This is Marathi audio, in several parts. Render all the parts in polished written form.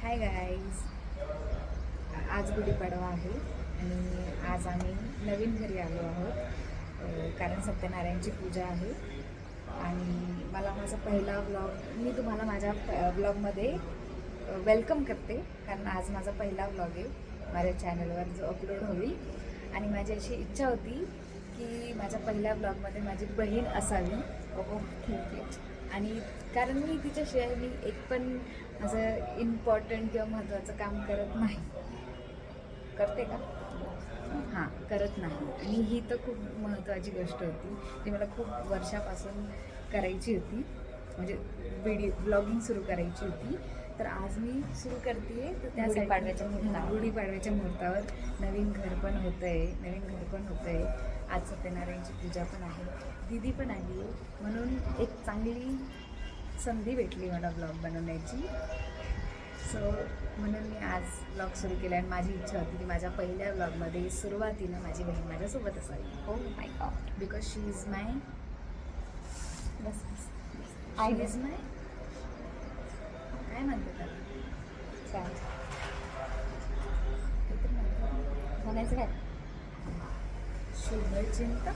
हाय गाईज, आज गुढीपाडवा आहे आणि आज आम्ही नवीन घरी आलो आहोत कारण सत्यनारायणची पूजा आहे. आणि मला माझा पहिला व्लॉग, मी तुम्हाला माझ्या व्लॉगमध्ये वेलकम करते कारण आज माझा पहिला व्लॉग आहे माझ्या चॅनलवर जो अपलोड होईल. आणि माझी अशी इच्छा होती की माझ्या पहिल्या ब्लॉगमध्ये माझी बहीण असावी. ओहो थँक्यू. आणि कारण मी तिच्याशिवाय मी एक पण माझं इम्पॉर्टंट किंवा महत्त्वाचं काम करत नाही. करते का? हां, करत नाही. आणि ही तर खूप महत्त्वाची गोष्ट होती जी मला खूप वर्षापासून करायची होती, म्हणजे ब्लॉगिंग सुरू करायची होती. तर आज मी सुरू करते आहे. तर त्यासाठी गुढीपाडव्याच्या मुहूर्तावर नवीन घर पण होतं आहे. आज सत्यनारायणची पूजा पण आहे, दीदी पण आली आहे, म्हणून एक चांगली संधी भेटली मला ब्लॉग बनवण्याची. सो म्हणून मी आज ब्लॉग सुरू केला आणि माझी इच्छा होती की माझ्या पहिल्या ब्लॉगमध्ये सुरुवातीला माझी बहीण माझ्यासोबत असावी. हो my God, because she is my I is my काय म्हणते त्याला, काय म्हणायचं काय, शुभचिंता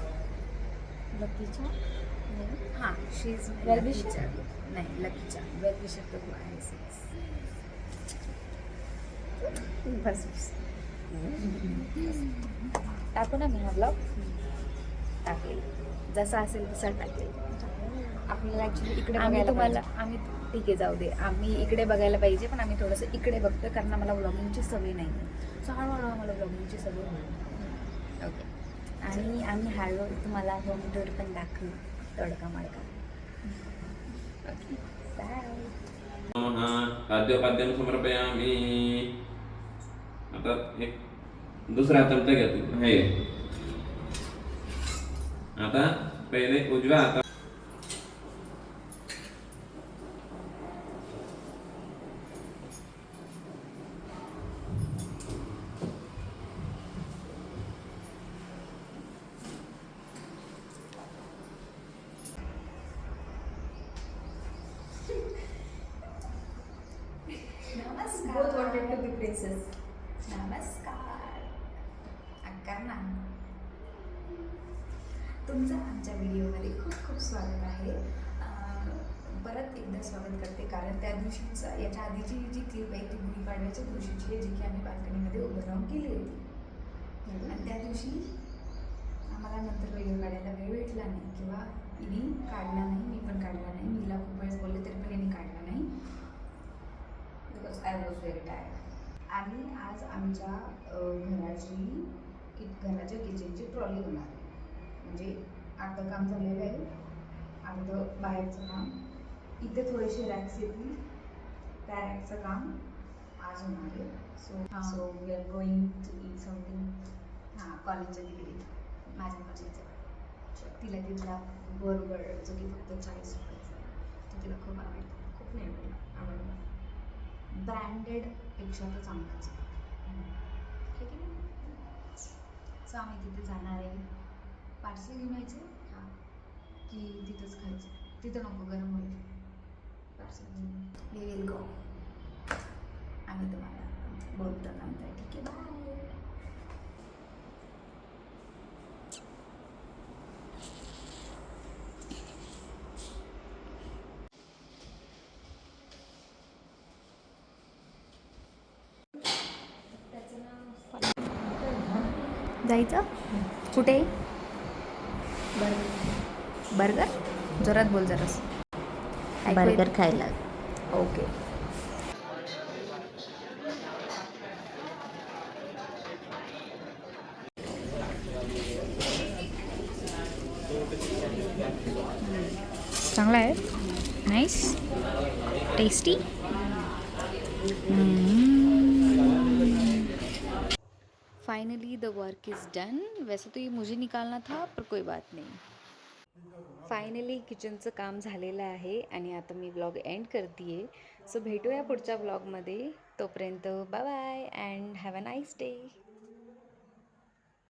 लकीच्या, हां शी इज लकीच्या, नाही लकीच्या वेलविशर तर तू आहेस. बस टाकू ना मी हा ब्लॉग, टाकेल जसा असेल तसा टाकेल. आपल्याला ॲक्च्युली इकडे आम्ही ठीक आहे जाऊ दे, आम्ही इकडे बघायला पाहिजे, पण आम्ही थोडंसं इकडे बघतो कारण आम्हाला व्लॉगिंगची सवय नाही आहे. सो हळूहळू आम्हाला व्लॉगिंगची सवय होईल. ओके. आणि आम्ही हळूहळू तुम्हाला होम टूर पण दाखवू, तडका मडका. Okay bye. खाद्यपाद्यं समर्पयामि. आता एक दुसरा चमचा घ्या तू. हे आता पहिले उजव्या हातात Both wanted to be princess. नमस्कार अक्कांना, तुमचं आमच्या व्हिडिओमध्ये खूप खूप स्वागत आहे. परत एकदा स्वागत करते कारण त्या दिवशीचा याच्या आधीची जी क्लिप आहे ती गुढीपाडव्याच्या दिवशीची आहे, जी की आम्ही बाल्कनीमध्ये उभं राहून केली होती. आणि त्या दिवशी आम्हाला नंतर व्हिडिओ काढायला वेळ भेटला नाही किंवा हिने काढला नाही, मी पण काढला नाही. मीला खूप वेळेस बोलले तरी पण हिने काढला नाही because I was very tired. आणि आज आमच्या घराच्या किचनची ट्रॉली होणार आहे. म्हणजे अर्धं काम झालेलं आहे, अर्धं बाहेरचं काम. इथे थोडेसे रॅक्स येतील, त्या रॅकचं काम आज होणार आहे. So we are going to eat something. हां, कॉलेजच्या तिकडे माझ्या कॉलेजजवळ तिला तिथला बर्गर जो की फक्त 40 रुपयाचा आहे तो तिला खूप आवडतो. खूप नाही आवडला, ब्रँडेडपेक्षा तर चांगलाच आहे. ठीक आहे. सो आम्ही तिथे जाणार आहे. पार्सल घेऊन यायचं हां, की तिथंच खायचं? तिथं नको, गरम होईल. पार्सल घेऊन वी विल गो. आम्ही तुम्हाला बोलतो नंतर. ठीक आहे, बाय. जायचं कुठे? बर्गर जोरात बोल जरास. बर्गर खायला. ओके. चांगला आहे, nice, tasty. Finally the work is done. वैसे तो ये मुझे निकालना था पर कोई बात नहीं. फायनली किचनचं काम झालेलं आहे आणि आता मी ब्लॉग एंड करते आहे. सो भेटूया पुढच्या ब्लॉगमध्ये. तोपर्यंत bye bye and have a nice day.